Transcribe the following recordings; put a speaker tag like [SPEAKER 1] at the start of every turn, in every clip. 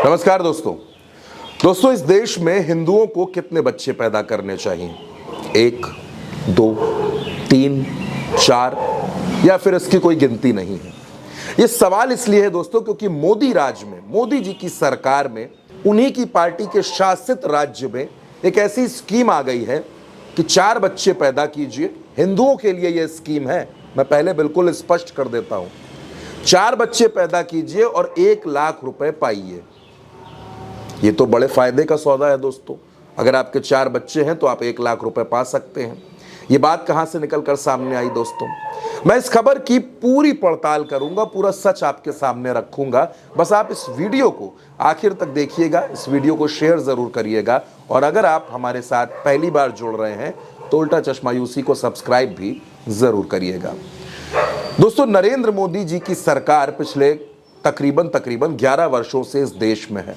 [SPEAKER 1] नमस्कार दोस्तों, इस देश में हिंदुओं को कितने बच्चे पैदा करने चाहिए? 1, 2, 3, 4 या फिर इसकी कोई गिनती नहीं है। ये सवाल इसलिए है दोस्तों क्योंकि मोदी राज में, मोदी जी की सरकार में, उन्हीं की पार्टी के शासित राज्य में एक ऐसी स्कीम आ गई है कि 4 बच्चे पैदा कीजिए। हिंदुओं के लिए यह स्कीम है, मैं पहले बिल्कुल स्पष्ट कर देता हूं। 4 बच्चे पैदा कीजिए और 1 लाख रुपए पाइए। ये तो बड़े फायदे का सौदा है दोस्तों। अगर आपके 4 बच्चे हैं तो आप 1 लाख रुपए पा सकते हैं। ये बात कहां से निकलकर सामने आई दोस्तों? मैं इस खबर की पूरी पड़ताल करूंगा, पूरा सच आपके सामने रखूंगा। बस आप इस वीडियो को आखिर तक देखिएगा, इस वीडियो को शेयर जरूर करिएगा और अगर आप हमारे साथ पहली बार जुड़ रहे हैं तो उल्टा चश्मा यूसी को सब्सक्राइब भी जरूर करिएगा। दोस्तों, नरेंद्र मोदी जी की सरकार पिछले तकरीबन 11 वर्षों से इस देश में है।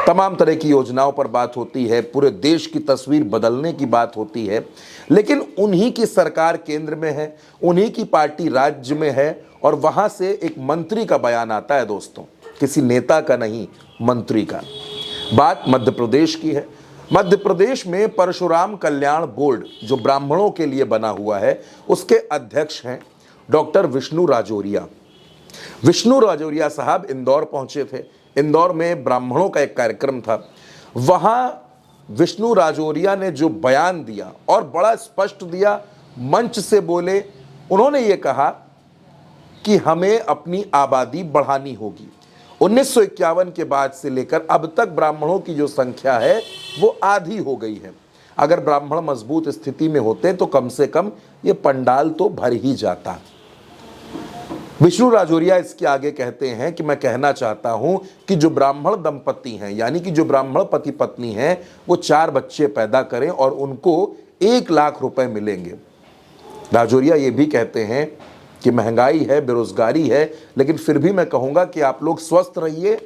[SPEAKER 1] तमाम तरह की योजनाओं पर बात होती है, पूरे देश की तस्वीर बदलने की बात होती है, लेकिन उन्हीं की सरकार केंद्र में है, उन्हीं की पार्टी राज्य में है और वहां से एक मंत्री का बयान आता है दोस्तों, किसी नेता का नहीं, मंत्री का। बात मध्य प्रदेश की है। मध्य प्रदेश में परशुराम कल्याण बोर्ड जो ब्राह्मणों के लिए बना हुआ है, उसके अध्यक्ष हैं डॉक्टर विष्णु राजौरिया। विष्णु राजौरिया साहब इंदौर पहुंचे थे। इंदौर में ब्राह्मणों का एक कार्यक्रम था। वहां विष्णु राजौरिया ने जो बयान दिया और बड़ा स्पष्ट दिया, मंच से बोले। उन्होंने ये कहा कि हमें अपनी आबादी बढ़ानी होगी। 1951 के बाद से लेकर अब तक ब्राह्मणों की जो संख्या है वो आधी हो गई है। अगर ब्राह्मण मजबूत स्थिति में होते तो कम से कम ये पंडाल तो भर ही जाता। विष्णु राजौरिया इसके आगे कहते हैं कि मैं कहना चाहता हूं कि जो ब्राह्मण दंपति हैं, यानी कि जो ब्राह्मण पति पत्नी हैं, वो 4 बच्चे पैदा करें और उनको 1 लाख रुपए मिलेंगे। राजौरिया ये भी कहते हैं कि महंगाई है, बेरोजगारी है, लेकिन फिर भी मैं कहूंगा कि आप लोग स्वस्थ रहिए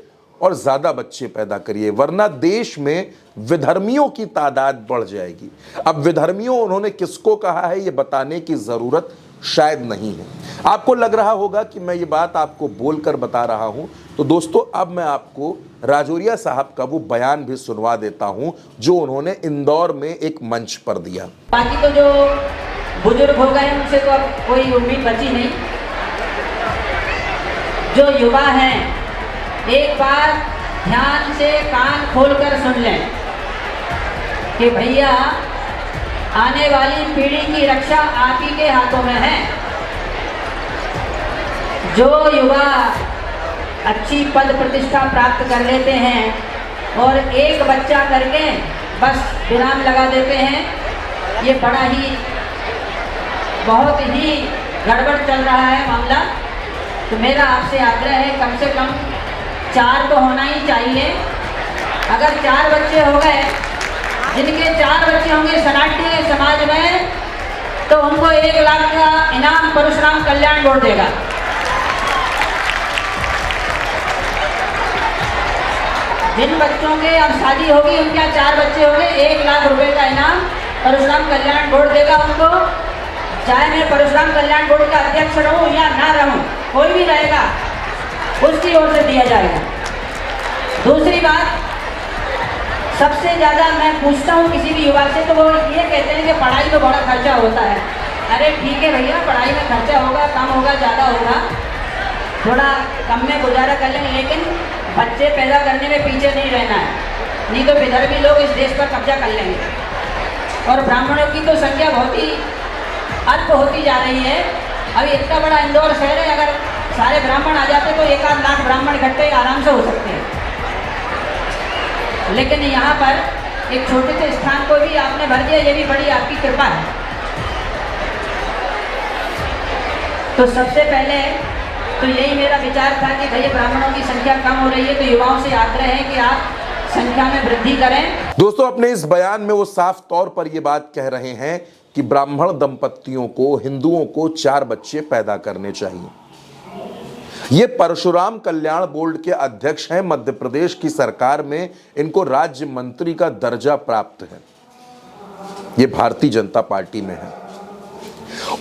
[SPEAKER 1] और ज्यादा बच्चे पैदा करिए, वरना देश में विधर्मियों की तादाद बढ़ जाएगी। अब विधर्मियों उन्होंने किसको कहा है ये बताने की जरूरत शायद नहीं है। आपको लग रहा होगा कि मैं ये बात आपको बोलकर बता रहा हूं, तो दोस्तों अब मैं आपको राजौरिया साहब का वो बयान भी सुनवा देता हूं जो उन्होंने इंदौर में एक मंच पर दिया।
[SPEAKER 2] बाकी तो जो बुजुर्ग हो गए उनसे तो अब कोई उम्मीद बची नहीं। जो युवा हैं, एक बार ध्यान से कान खोलकर सुन लें कि भैया आने वाली पीढ़ी की रक्षा आप ही के हाथों में है। जो युवा अच्छी पद प्रतिष्ठा प्राप्त कर लेते हैं और 1 बच्चा करके बस विराम लगा देते हैं, ये बड़ा ही बहुत ही गड़बड़ चल रहा है मामला। तो मेरा आपसे आग्रह है कम से कम 4 तो होना ही चाहिए। अगर 4 बच्चे हो गए, जिनके 4 बच्चे होंगे सनाट्य समाज में, तो उनको 1 लाख का इनाम परशुराम कल्याण बोर्ड देगा। जिन बच्चों के अब शादी होगी, उनके 4 बच्चे होंगे, 1 लाख रुपए का इनाम परशुराम कल्याण बोर्ड देगा उनको। चाहे मैं परशुराम कल्याण बोर्ड का अध्यक्ष रहूं या ना रहूं, कोई भी रहेगा उसकी ओर से दिया जाएगा। दूसरी बात, सबसे ज़्यादा मैं पूछता हूँ किसी भी युवा से, तो वो ये कहते हैं कि पढ़ाई में बड़ा खर्चा होता है। अरे ठीक है भैया, पढ़ाई में खर्चा होगा, कम होगा, ज़्यादा होगा, थोड़ा कम में गुजारा कर लेंगे, लेकिन बच्चे पैदा करने में पीछे नहीं रहना है, नहीं तो विदर्भी लोग इस देश पर कब्जा कर लेंगे। और ब्राह्मणों की तो संख्या बहुत ही अल्प होती जा रही है। अभी इतना बड़ा इंदौर शहर है, अगर सारे ब्राह्मण आ जाते तो 1 आध लाख ब्राह्मण इकट्ठे आराम से हो सकते हैं। लेकिन यहाँ पर एक छोटे से स्थान को भी आपने भर दिया, ये भी बड़ी आपकी कृपा है। तो सबसे पहले तो यही मेरा विचार था कि भैया ब्राह्मणों की संख्या कम हो रही है, तो युवाओं से आग्रह है कि आप संख्या में वृद्धि करें। दोस्तों, अपने इस बयान में वो साफ तौर पर ये बात कह रहे हैं कि ब्राह्मण दंपतियों को, हिंदुओं को 4 बच्चे पैदा करने चाहिए। ये परशुराम कल्याण बोर्ड के अध्यक्ष हैं। मध्य प्रदेश की सरकार में इनको राज्य मंत्री का दर्जा प्राप्त है। ये भारतीय जनता पार्टी में है।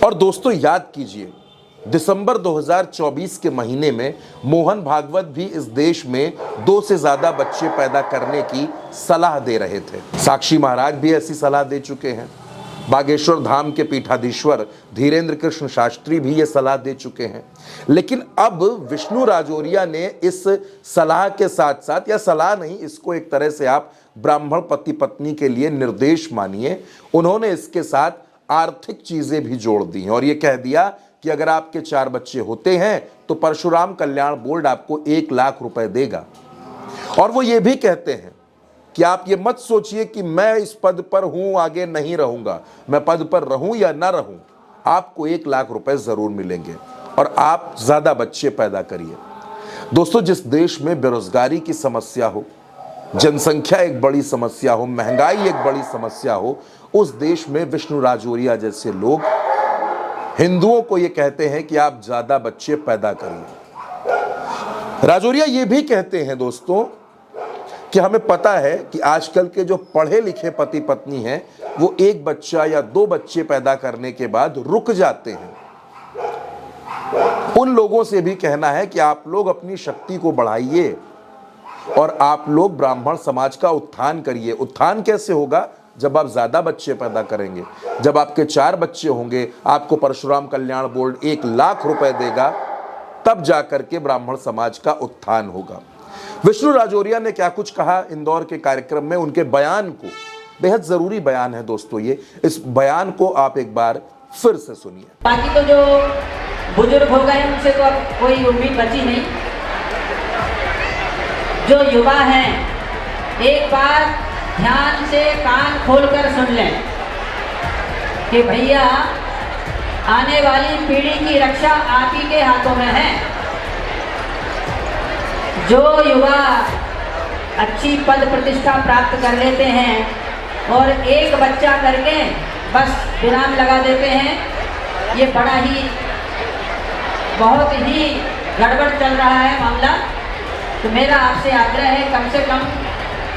[SPEAKER 2] और दोस्तों याद कीजिए,
[SPEAKER 1] दिसंबर 2024 के महीने में मोहन भागवत भी इस देश में 2 से ज्यादा बच्चे पैदा करने की सलाह दे रहे थे। साक्षी महाराज भी ऐसी सलाह दे चुके हैं। बागेश्वर धाम के पीठाधीश्वर धीरेन्द्र कृष्ण शास्त्री भी ये सलाह दे चुके हैं। लेकिन अब विष्णु राजौरिया ने इस सलाह के साथ साथ, या सलाह नहीं, इसको एक तरह से आप ब्राह्मण पति पत्नी के लिए निर्देश मानिए, उन्होंने इसके साथ आर्थिक चीजें भी जोड़ दी हैं और ये कह दिया कि अगर आपके 4 बच्चे होते हैं तो परशुराम कल्याण बोर्ड आपको 1 लाख रुपए देगा। और वो ये भी कहते हैं कि आप ये मत सोचिए कि मैं इस पद पर हूं, आगे नहीं रहूंगा, मैं पद पर रहूं या ना रहूं, आपको 1 लाख रुपए जरूर मिलेंगे और आप ज्यादा बच्चे पैदा करिए। दोस्तों, जिस देश में बेरोजगारी की समस्या हो, जनसंख्या एक बड़ी समस्या हो, महंगाई एक बड़ी समस्या हो, उस देश में विष्णु राजौरिया जैसे लोग हिंदुओं को ये कहते हैं कि आप ज्यादा बच्चे पैदा करिए। राजौरिया ये भी कहते हैं दोस्तों कि हमें पता है कि आजकल के जो पढ़े लिखे पति पत्नी हैं वो 1 बच्चा या 2 बच्चे पैदा करने के बाद रुक जाते हैं। उन लोगों से भी कहना है कि आप लोग अपनी शक्ति को बढ़ाइए और आप लोग ब्राह्मण समाज का उत्थान करिए। उत्थान कैसे होगा? जब आप ज्यादा बच्चे पैदा करेंगे, जब आपके 4 बच्चे होंगे, आपको परशुराम कल्याण बोर्ड 1 लाख रुपए देगा, तब जाकर के ब्राह्मण समाज का उत्थान होगा। विष्णु राजौरिया ने क्या कुछ कहा इंदौर के कार्यक्रम में, उनके बयान को, बेहद जरूरी बयान है दोस्तों ये, इस बयान को आप एक बार फिर से सुनिए।
[SPEAKER 2] बाकी तो जो बुजुर्ग हो गए उनसे तो अब कोई उम्मीद बची नहीं। जो युवा हैं, एक बार ध्यान से कान खोलकर सुन लें कि भैया आने वाली पीढ़ी की रक्षा आप ही के हाथों में है। जो युवा अच्छी पद प्रतिष्ठा प्राप्त कर लेते हैं और 1 बच्चा करके बस विराम लगा देते हैं, ये बड़ा ही बहुत ही गड़बड़ चल रहा है मामला। तो मेरा आपसे आग्रह है कम से कम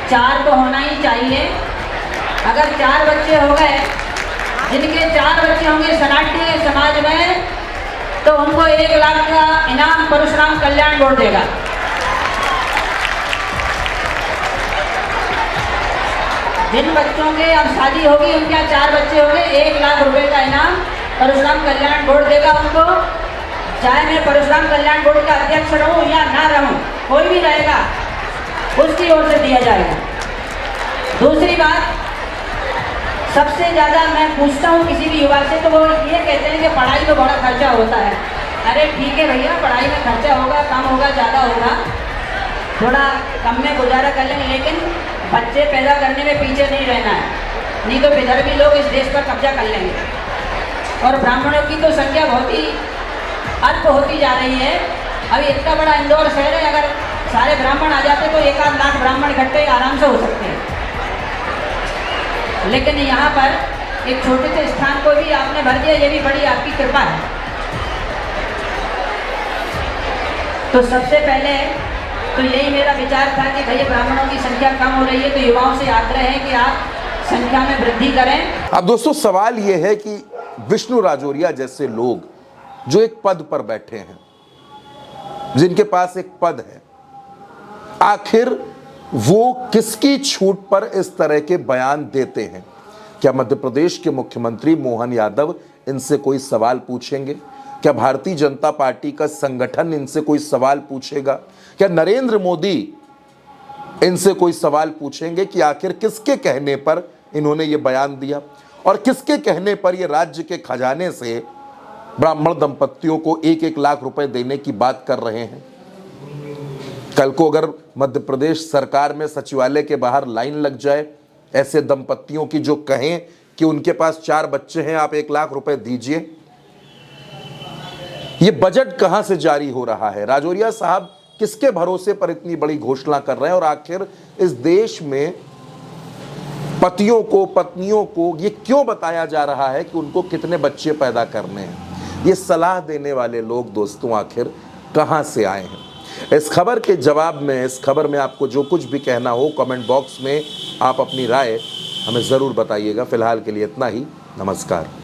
[SPEAKER 2] 4 तो होना ही चाहिए। अगर 4 बच्चे हो गए, जिनके 4 बच्चे होंगे सनातनी समाज में, तो उनको 1 लाख का इनाम परशुराम कल्याण बोर्ड देगा। जिन बच्चों के अब शादी होगी, उनके 4 बच्चे होंगे, 1 लाख रुपए का इनाम परशुराम कल्याण बोर्ड देगा उनको। चाहे मैं परशुराम कल्याण बोर्ड का अध्यक्ष रहूं या ना रहूं, कोई भी रहेगा, उसकी ओर से दिया जाएगा। दूसरी बात, सबसे ज़्यादा मैं पूछता हूँ किसी भी युवा से, तो वो ये कहते हैं कि पढ़ाई में बड़ा खर्चा होता है। अरे ठीक है भैया, पढ़ाई में खर्चा होगा, कम होगा, ज़्यादा होगा, थोड़ा कम में गुजारा कर लेंगे, लेकिन बच्चे पैदा करने में पीछे नहीं रहना है, नहीं तो विदर्भी लोग इस देश पर कब्जा कर लेंगे। और ब्राह्मणों की तो संख्या बहुत ही अल्प होती जा रही है। अभी इतना बड़ा इंदौर शहर है, अगर सारे ब्राह्मण आ जाते तो 1 लाख ब्राह्मण इकट्ठे आराम से हो सकते हैं। लेकिन यहाँ पर एक छोटे से स्थान को भी आपने भर दिया, ये भी बड़ी आपकी कृपा है। तो सबसे पहले तो यही मेरा विचार था कि भैया ब्राह्मणों की संख्या कम हो रही है, तो युवाओं से आग्रह है कि आप संख्या में वृद्धि करें।
[SPEAKER 1] अब दोस्तों, सवाल यह है कि विष्णु राजौरिया जैसे लोग जो एक पद पर बैठे हैं, जिनके पास एक पद है, आखिर वो किसकी छूट पर इस तरह के बयान देते हैं? क्या मध्य प्रदेश के मुख्यमंत्री मोहन यादव इनसे कोई सवाल पूछेंगे? क्या भारतीय जनता पार्टी का संगठन इनसे कोई सवाल पूछेगा? क्या नरेंद्र मोदी इनसे कोई सवाल पूछेंगे कि आखिर किसके कहने पर इन्होंने ये बयान दिया और किसके कहने पर ये राज्य के खजाने से ब्राह्मण दंपतियों को 1-1 लाख रुपए देने की बात कर रहे हैं? कल को अगर मध्य प्रदेश सरकार में सचिवालय के बाहर लाइन लग जाए ऐसे दंपतियों की जो कहें कि उनके पास 4 बच्चे हैं, आप 1 लाख रुपए दीजिए, ये बजट कहां से जारी हो रहा है? राजौरिया साहब किसके भरोसे पर इतनी बड़ी घोषणा कर रहे हैं? और आखिर इस देश में पतियों को, पत्नियों को ये क्यों बताया जा रहा है कि उनको कितने बच्चे पैदा करने हैं? ये सलाह देने वाले लोग दोस्तों आखिर कहां से आए हैं? इस खबर के जवाब में, इस खबर में आपको जो कुछ भी कहना हो, कमेंट बॉक्स में आप अपनी राय हमें ज़रूर बताइएगा। फिलहाल के लिए इतना ही। नमस्कार।